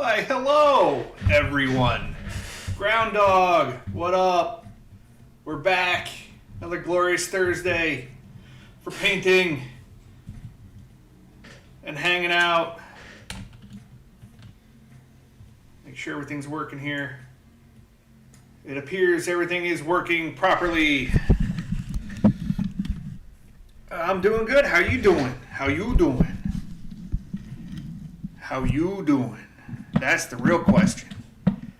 Why, hello, everyone. Ground Dog, what up? We're back. Another glorious Thursday for painting and hanging out. Make sure everything's working here. It appears everything is working properly. I'm doing good. How you doing? How you doing? How you doing? That's the real question.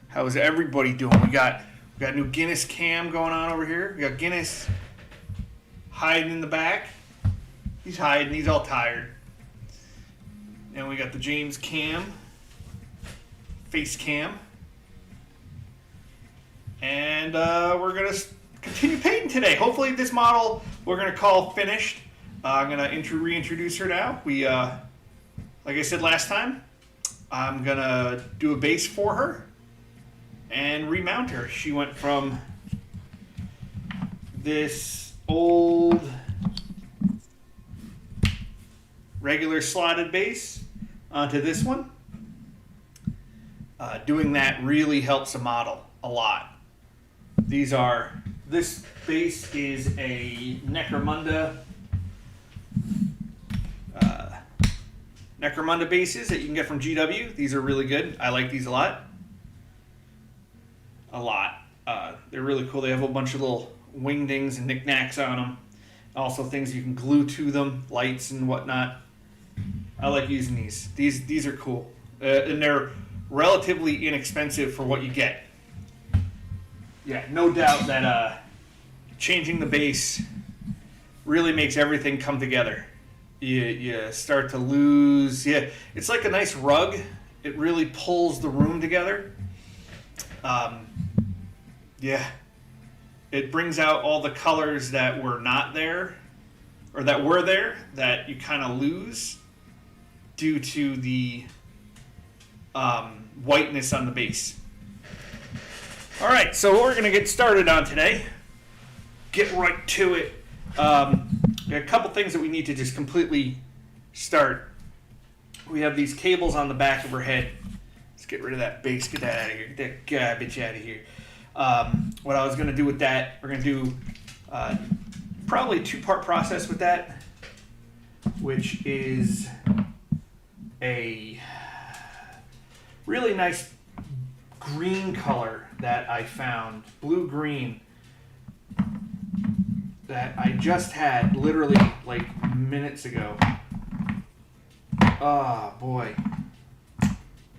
How is everybody doing? We got new Guinness cam going on over here. We got Guinness hiding in the back. He's hiding. He's all tired. And we got the James cam, face cam. And we're going to continue painting today. Hopefully this model we're going to call finished. I'm going to reintroduce her now. We, like I said last time, I'm going to do a base for her and remount her. She went from this old regular slotted base onto this one. Doing that really helps a model a lot. This base is a Necromunda bases that you can get from GW. These are really good. I like these a lot. They're really cool. They have a bunch of little wingdings and knickknacks on them. Also things you can glue to them, lights and whatnot. I like using these. These are cool. And they're relatively inexpensive for what you get. Yeah, no doubt that changing the base really makes everything come together. You start to lose. Yeah, it's like a nice rug. It really pulls the room together. Yeah, it brings out all the colors that were not there, or that were there, that you kind of lose due to the whiteness on the base. All right, so we're going to get started on today. Get right to it. A couple things that we need to just completely start. We have these cables on the back of her head. Let's get rid of that base. Get that out of here. Get that garbage out of here. What I was going to do with that, we're going to do probably a two-part process with that, which is a really nice green color that I found, blue-green, that I just had literally like minutes ago. Oh boy,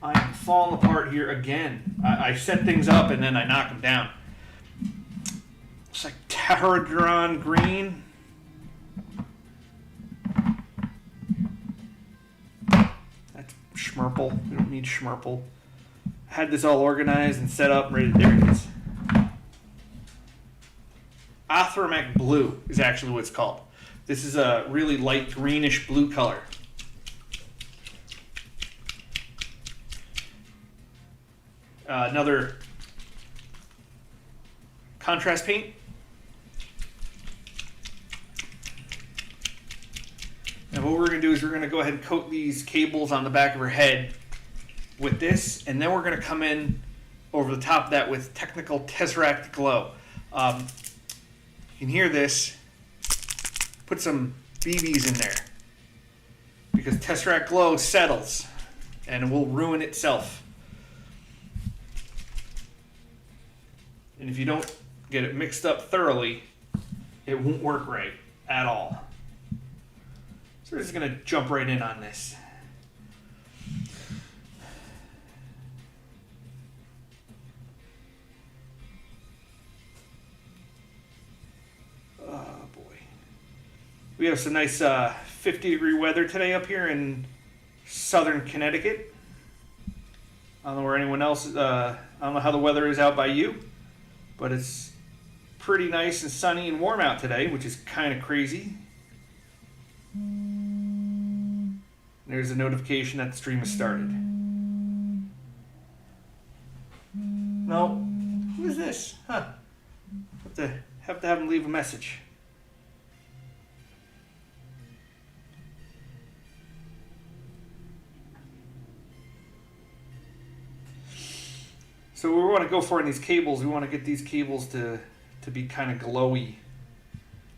I am falling apart here again. I set things up and then I knock them down. It's like Pterodron green. That's Schmurple. We don't need Schmurple. I had this all organized and set up and ready. There it is. Tesseract Blue is actually what it's called. This is a really light greenish blue color. Another contrast paint. And what we're going to do is we're going to go ahead and coat these cables on the back of her head with this, and then we're going to come in over the top of that with technical Tesseract Glow. You can hear this. Put some BBs in there because Tesseract Glow settles and it will ruin itself. And if you don't get it mixed up thoroughly, it won't work right at all. So we're just going to jump right in on this. We have some nice 50-degree weather today up here in southern Connecticut. I don't know where anyone else, I don't know how the weather is out by you, but it's pretty nice and sunny and warm out today, which is kind of crazy. There's a notification that the stream has started. No, who is this? Huh? Have to have him leave a message. So we want to go for in these cables, we want to get these cables to be kind of glowy.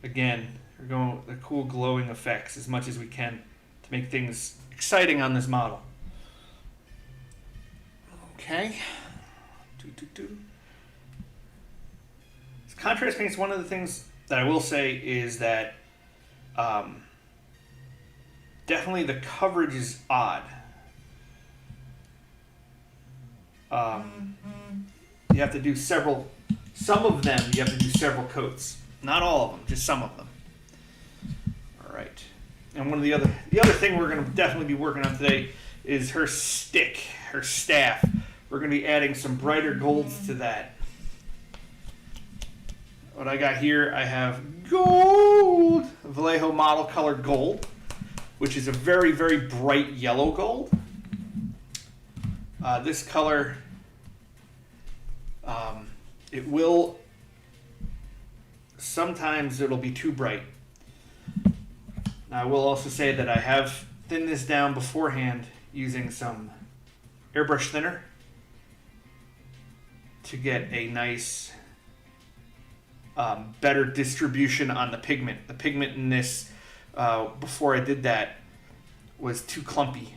Again, we're going with the cool glowing effects as much as we can to make things exciting on this model. Okay. Contrast paints, one of the things that I will say is that definitely the coverage is odd. You have to do several, some of them you have to do several coats. Not all of them, just some of them. All right. And one of the other thing we're going to definitely be working on today is her stick, her staff. We're going to be adding some brighter golds to that. What I got here, I have gold, Vallejo model colored gold, which is a very, very bright yellow gold. This color, it will, sometimes it'll be too bright. Now, I will also say that I have thinned this down beforehand using some airbrush thinner to get a nice better distribution on the pigment. The pigment in this, before I did that, was too clumpy.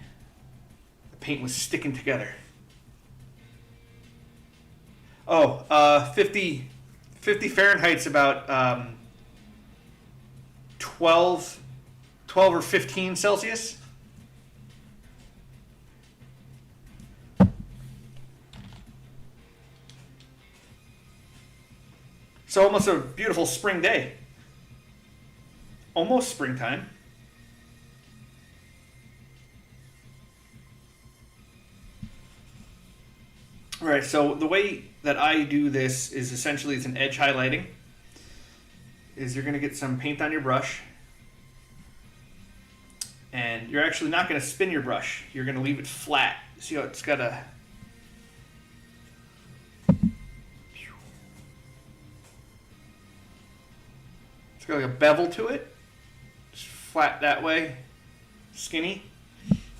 The paint was sticking together. Oh, 50 Fahrenheit's about 12 or 15 Celsius. So almost a beautiful spring day. Almost springtime. All right, so the way that I do this is essentially it's an edge highlighting. Is you're going to get some paint on your brush. And you're actually not going to spin your brush. You're going to leave it flat. See how it's got a... It's got like a bevel to it. Just flat that way. Skinny.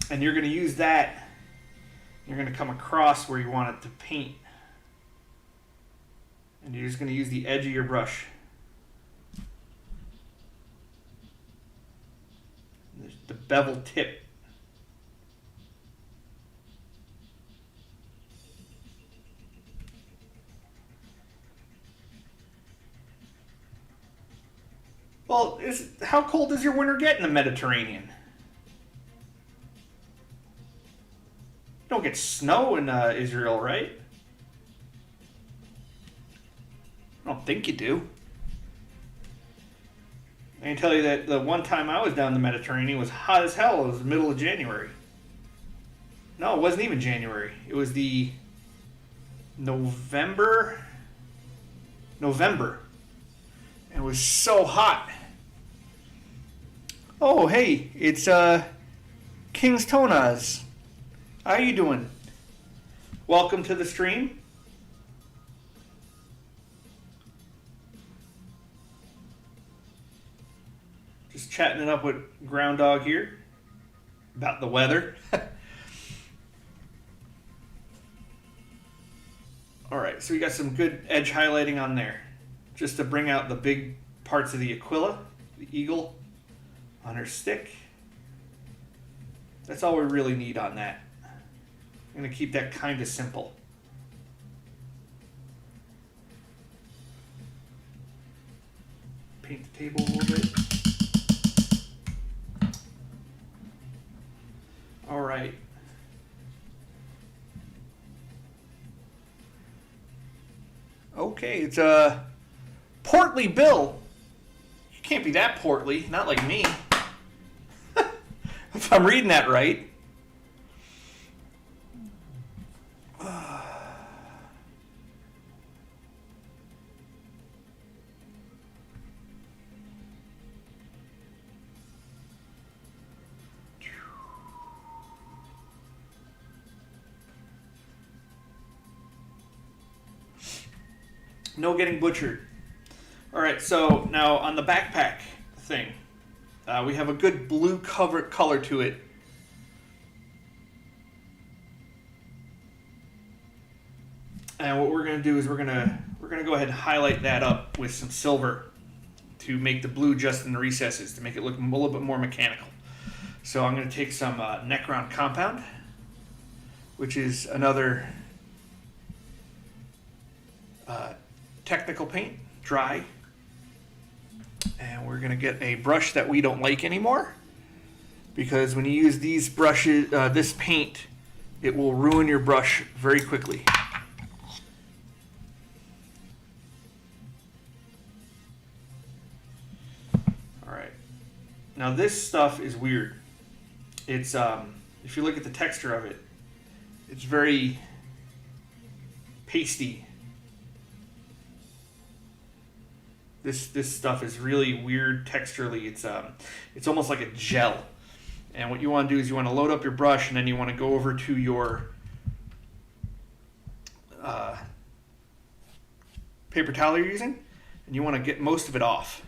And you're going to use that. You're going to come across where you want it to paint. And you're just going to use the edge of your brush. There's the bevel tip. Well, how cold does your winter get in the Mediterranean? You don't get snow in Israel, right? I don't think you do. I can tell you that the one time I was down the Mediterranean was hot as hell. It was the middle of January. No, it wasn't even January. It was the November. And it was so hot. Oh, hey, it's King's Tonaz. How you doing? Welcome to the stream. Just chatting it up with Groundhog here about the weather. All right, so we got some good edge highlighting on there, just to bring out the big parts of the Aquila, the eagle on her stick. That's all we really need on that. I'm going to keep that kind of simple. Paint the table a little bit. All right. Okay, it's a portly Bill. You can't be that portly, not like me. If I'm reading that right. No getting butchered. All right, so now on the backpack thing, we have a good blue color to it. And what we're going to do is we're going to go ahead and highlight that up with some silver to make the blue just in the recesses, to make it look a little bit more mechanical. So I'm going to take some Necron Compound, which is another technical paint, dry. And we're going to get a brush that we don't like anymore, because when you use these brushes, this paint, it will ruin your brush very quickly. Alright. Now this stuff is weird. It's, if you look at the texture of it, it's very pasty. This stuff is really weird texturally. It's almost like a gel. And what you want to do is you want to load up your brush, and then you want to go over to your paper towel you're using, and you want to get most of it off.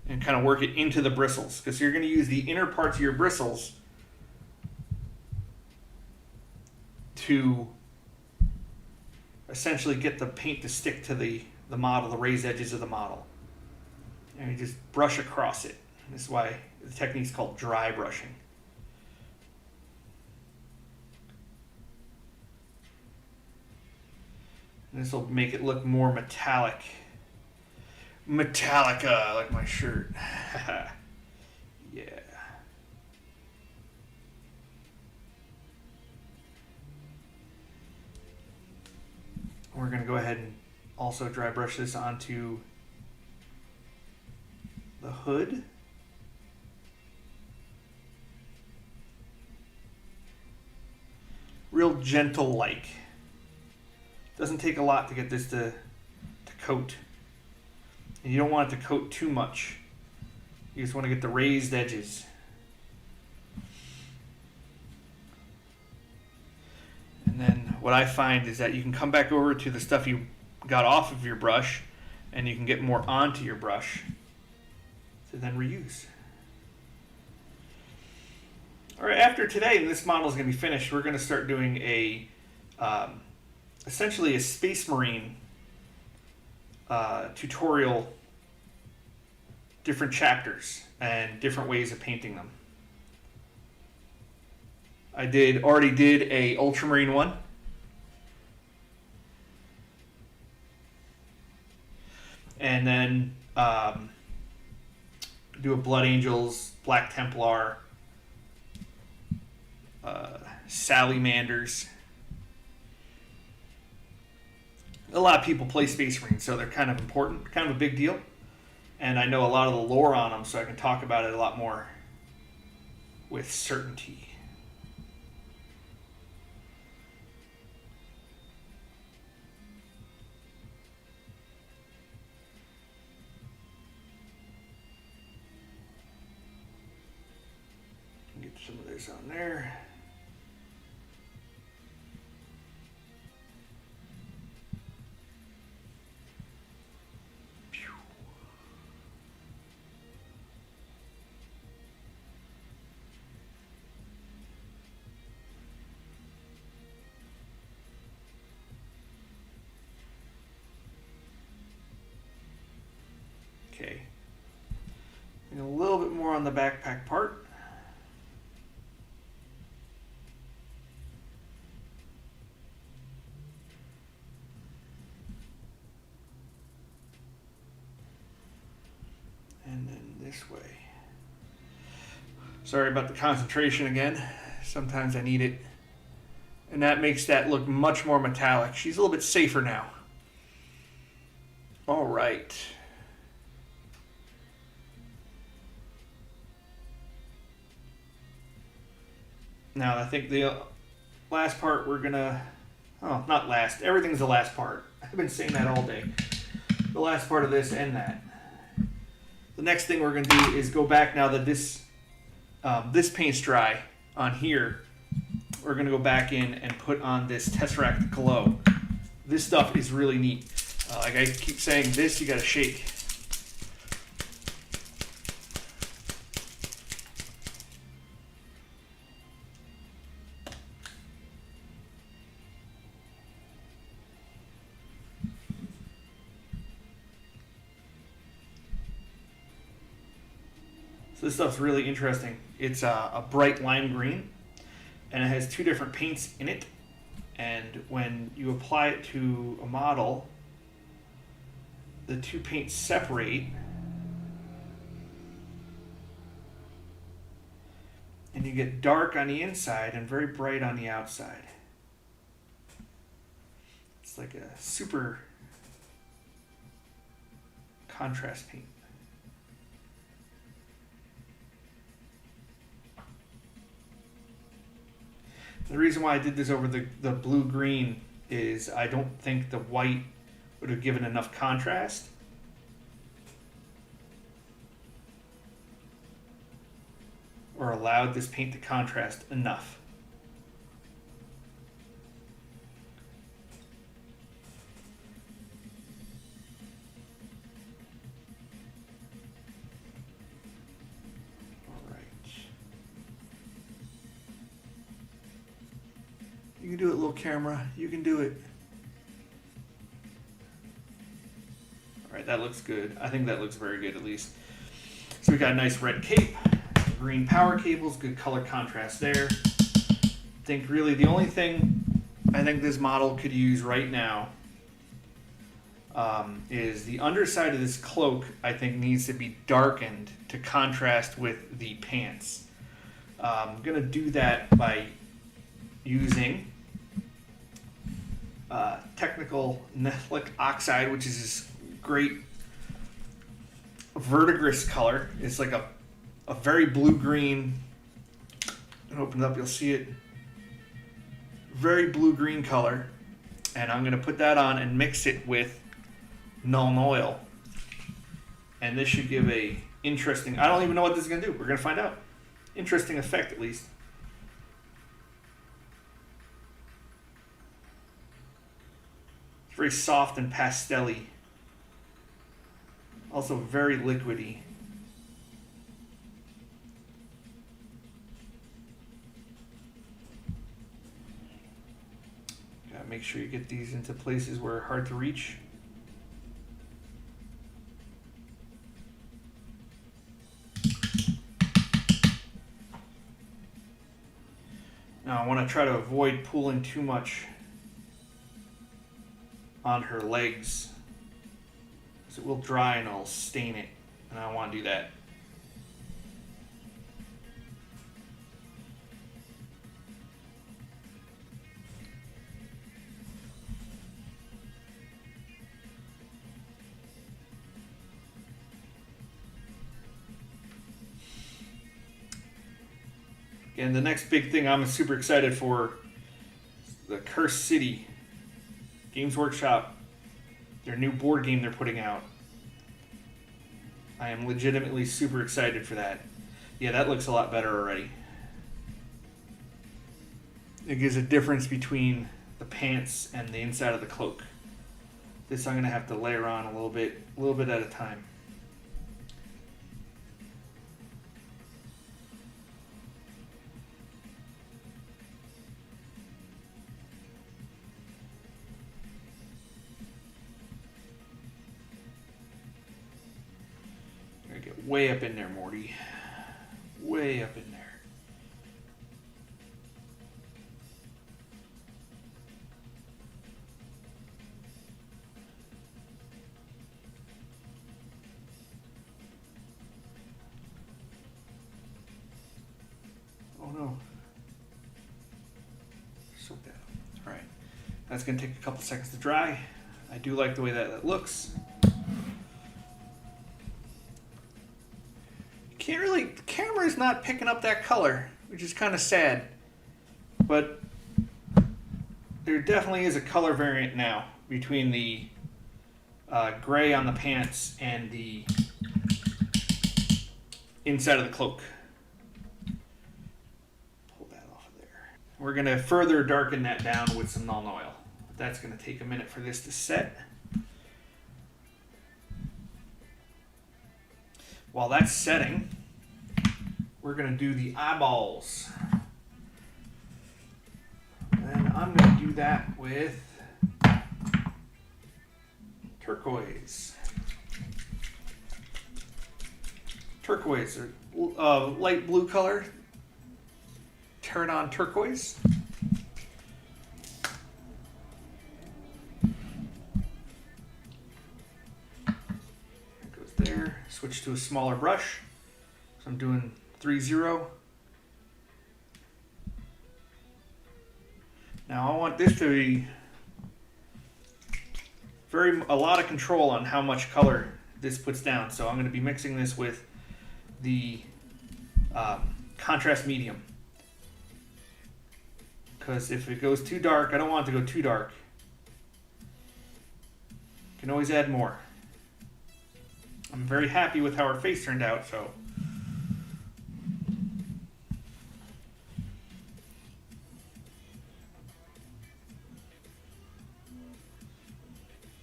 And kind of work it into the bristles, because you're going to use the inner parts of your bristles to essentially get the paint to stick to the model, the raised edges of the model. And you just brush across it. This is why the technique is called dry brushing. And this will make it look more metallic. Metallica, like my shirt. Yeah. We're going to go ahead and also dry brush this onto the hood. Real gentle like. Doesn't take a lot to get this to coat. And you don't want it to coat too much. You just want to get the raised edges. And then what I find is that you can come back over to the stuff you got off of your brush, and you can get more onto your brush to then reuse. All right, after today, and this model is going to be finished, we're going to start doing a essentially a Space Marine tutorial, different chapters and different ways of painting them. I already did a Ultramarine one. And then do a Blood Angels, Black Templar, Salamanders. A lot of people play Space Marines, so they're kind of important, kind of a big deal. And I know a lot of the lore on them, so I can talk about it a lot more with certainty. Get some of this on there. Okay. And a little bit more on the backpack part. And then this way. Sorry about the concentration again. Sometimes I need it. And that makes that look much more metallic. She's a little bit safer now. All right. Now I think the last part we're gonna, oh, not last, everything's the last part. I've been saying that all day. The last part of this and that. The next thing we're gonna do is go back now that this paint's dry on here. We're gonna go back in and put on this Tesseract Glow. This stuff is really neat. Like I keep saying, this you gotta shake. So this stuff's really interesting. It's a bright lime green, and it has two different paints in it. And when you apply it to a model, the two paints separate, and you get dark on the inside and very bright on the outside. It's like a super contrast paint. The reason why I did this over the blue-green is I don't think the white would have given enough contrast. Or allowed this paint to contrast enough. All right. You can do it, little camera. You can do it. All right, that looks good. I think that looks very good, at least. So we got a nice red cape. Green power cables, good color contrast there. I think really the only thing I think this model could use right now is the underside of this cloak. I think needs to be darkened to contrast with the pants. I'm gonna do that by using technical Nethlic Oxide, which is this great verdigris color. It's like a very blue-green. Open it up, you'll see it. Very blue-green color. And I'm gonna put that on and mix it with Nuln Oil. And this should give a interesting, I don't even know what this is gonna do. We're gonna find out. Interesting effect, at least. It's very soft and pastel-y. Also very liquidy. Make sure you get these into places where they're hard to reach. Now I want to try to avoid pulling too much on her legs, because it will dry and I'll stain it, and I don't want to do that. And the next big thing I'm super excited for, the Cursed City Games Workshop, their new board game they're putting out. I am legitimately super excited for that. Yeah, that looks a lot better already. It gives a difference between the pants and the inside of the cloak. This I'm gonna have to layer on a little bit at a time. Way up in there, Morty. Way up in there. Oh no. Soak that up. All right. That's going to take a couple seconds to dry. I do like the way that looks. Can't really, the camera is not picking up that color, which is kind of sad. But there definitely is a color variant now between the gray on the pants and the inside of the cloak. Pull that off of there. We're going to further darken that down with some Nuln Oil. That's going to take a minute for this to set. While that's setting, we're going to do the eyeballs. And I'm going to do that with turquoise. Turquoise are light blue color. Turn on turquoise. It goes there. Switch to a smaller brush. So I'm doing 3-0. Now I want this to be a lot of control on how much color this puts down. So I'm going to be mixing this with the contrast medium. Because if it goes too dark, I don't want it to go too dark. Can always add more. I'm very happy with how our face turned out, so.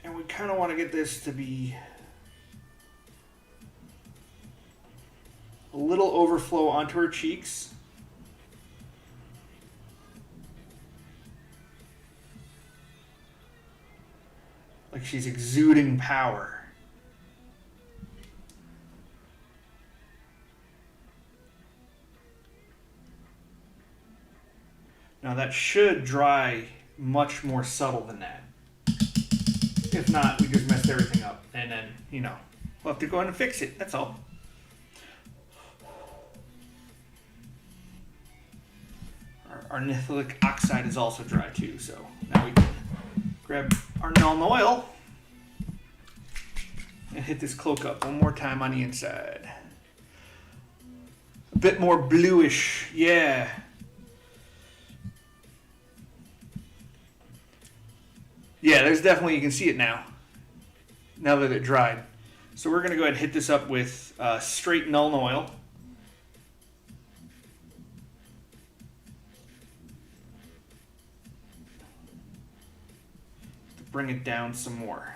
And we kind of want to get this to be a little overflow onto her cheeks. Like she's exuding power. Now that should dry much more subtle than that. If not, we just messed everything up. And then, you know, we'll have to go in and fix it. That's all. Our nithilic oxide is also dry too, so now we can grab our Null oil and hit this cloak up one more time on the inside. A bit more bluish, yeah. Yeah, there's definitely, you can see it now that it dried. So we're going to go ahead and hit this up with straight Null oil. To bring it down some more.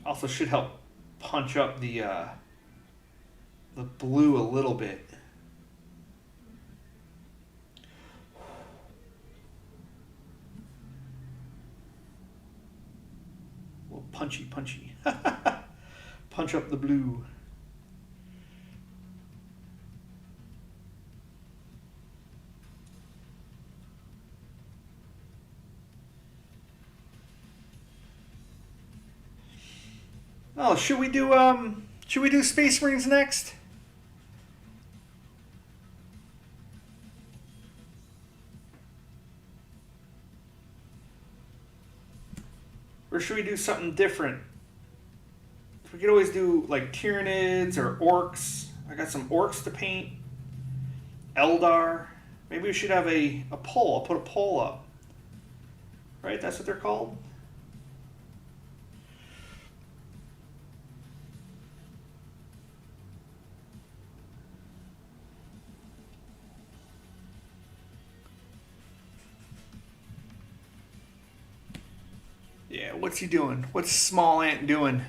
Also should help punch up the blue a little bit. A little punchy. Punch up the blue. Oh, should we do Space Marines next? Or should we do something different? We could always do like Tyranids or Orcs. I got some Orcs to paint. Eldar. Maybe we should have a poll. I'll put a poll up. Right? That's what they're called? Yeah, what's he doing? What's Small Ant doing?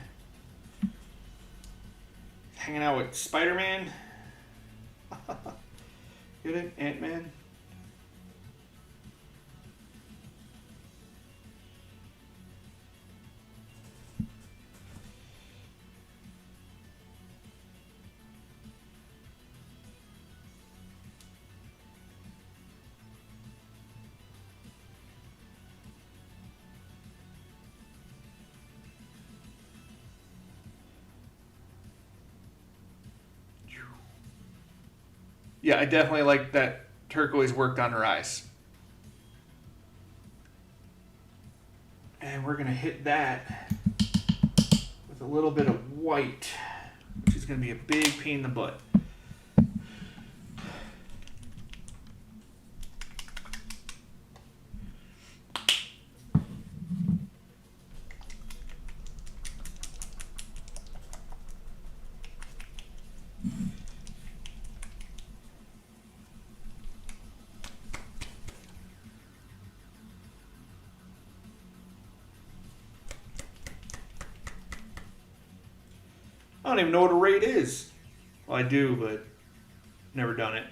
Hanging out with Spider-Man? Get it? Ant-Man? Yeah, I definitely like that turquoise worked on her eyes. And we're going to hit that with a little bit of white, which is going to be a big pain in the butt. I don't even know what a raid is. Well, I do, but never done it.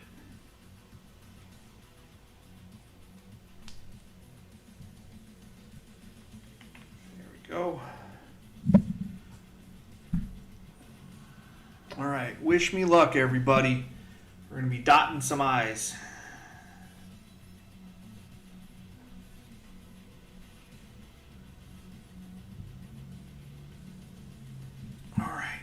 Wish me luck, everybody. We're going to be dotting some I's. All right.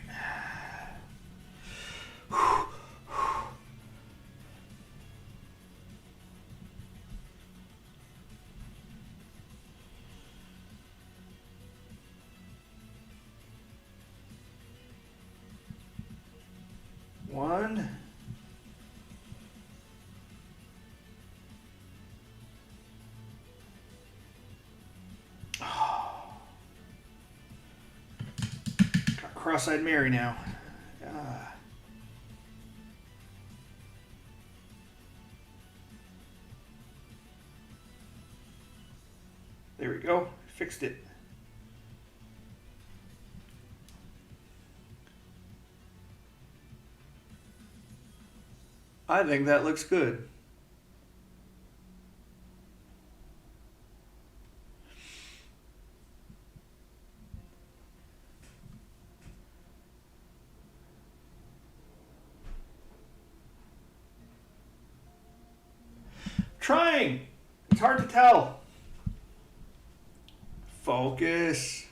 One. Got cross-eyed Mary now. There we go. Fixed it. I think that looks good. Trying. It's hard to tell. Focus.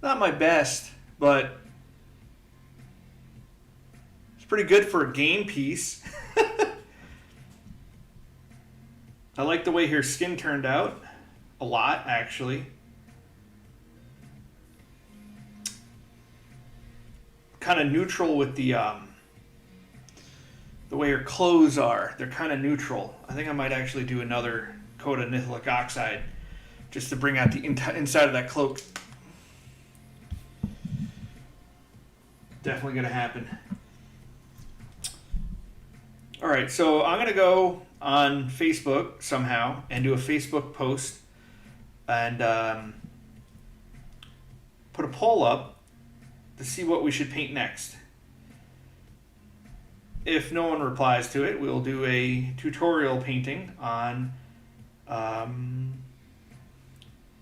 Not my best, but it's pretty good for a game piece. I like the way her skin turned out. A lot, actually. Kind of neutral with the way her clothes are. They're kind of neutral. I think I might actually do another coat of nithilic oxide just to bring out the inside of that cloak. Definitely going to happen. All right, so I'm going to go on Facebook somehow and do a Facebook post and put a poll up to see what we should paint next. If no one replies to it, we'll do a tutorial painting on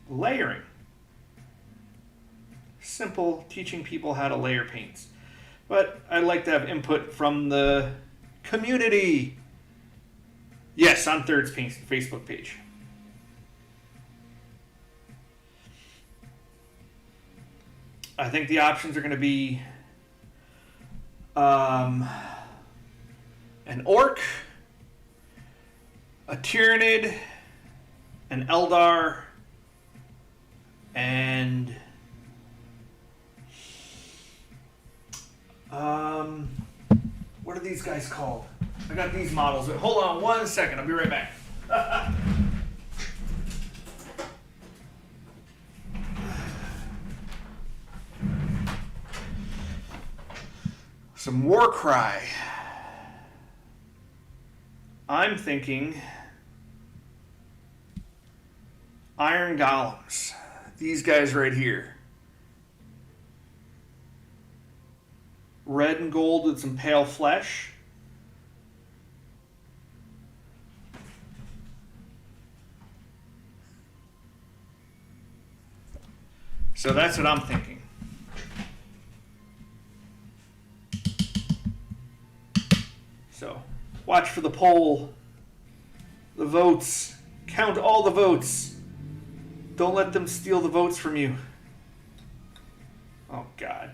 layering. Simple, teaching people how to layer paints. But I'd like to have input from the community. Yes, on Third's Facebook page. I think the options are going to be an orc, a Tyranid, an Eldar, and what are these guys called? I got these models. Hold on 1 second. I'll be right back. Some Warcry. I'm thinking Iron Golems. These guys right here. Red and gold with some pale flesh. So that's what I'm thinking. So watch for the poll, the votes. Count all the votes. Don't let them steal the votes from you. Oh, God.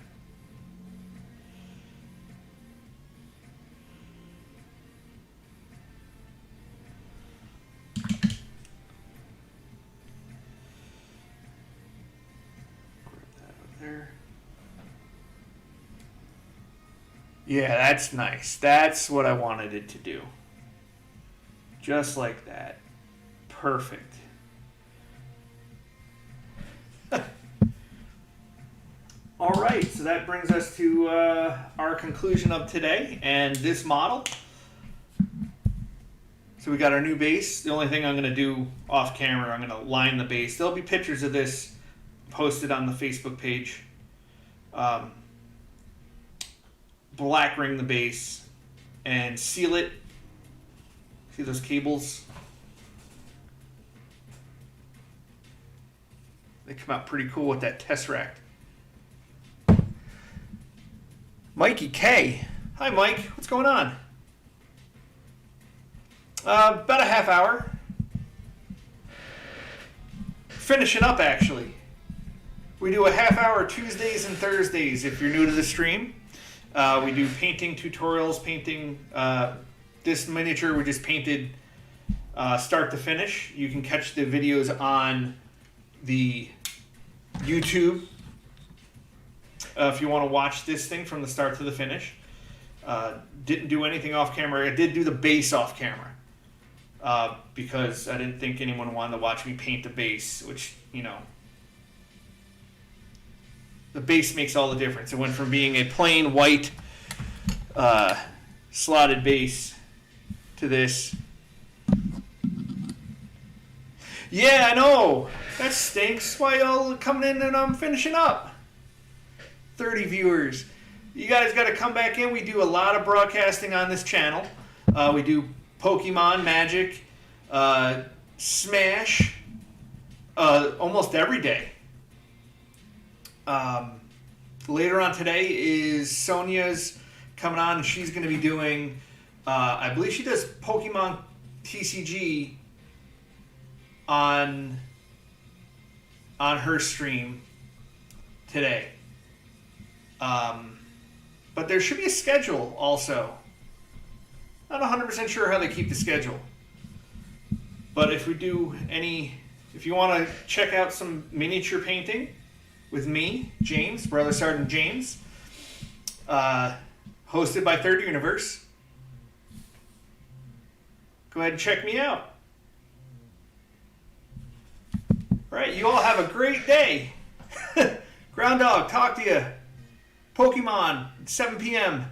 There. Yeah, that's nice. That's what I wanted it to do. Just like that. Perfect. All right, so that brings us to our conclusion of today and this model. So we got our new base. The only thing I'm going to do off camera, I'm going to line the base. There'll be pictures of this posted on the Facebook page. Black ring the base and seal it. See those cables? They come out pretty cool with that Tesseract. Mikey K. Hi, Mike. What's going on? About a half hour. Finishing up, actually. We do a half hour Tuesdays and Thursdays if you're new to the stream. We do painting tutorials, painting. This miniature we just painted start to finish. You can catch the videos on the YouTube if you want to watch this thing from the start to the finish. Didn't do anything off camera. I did do the base off camera because I didn't think anyone wanted to watch me paint the base, which, you know, the base makes all the difference. It went from being a plain white slotted base to this. Yeah, I know. That stinks. Why y'all coming in and I'm finishing up? 30 viewers. You guys got to come back in. We do a lot of broadcasting on this channel. We do Pokemon, Magic, Smash, almost every day. Later on today is Sonia's coming on, and she's going to be doing, I believe she does Pokemon TCG on her stream today. But there should be a schedule also. Not 100% sure how they keep the schedule. But if you want to check out some miniature painting with me, James, BrotherSgtJames, hosted by Third Universe, go ahead and check me out. All right, you all have a great day. Ground Dog, talk to you. Pokemon, 7 p.m.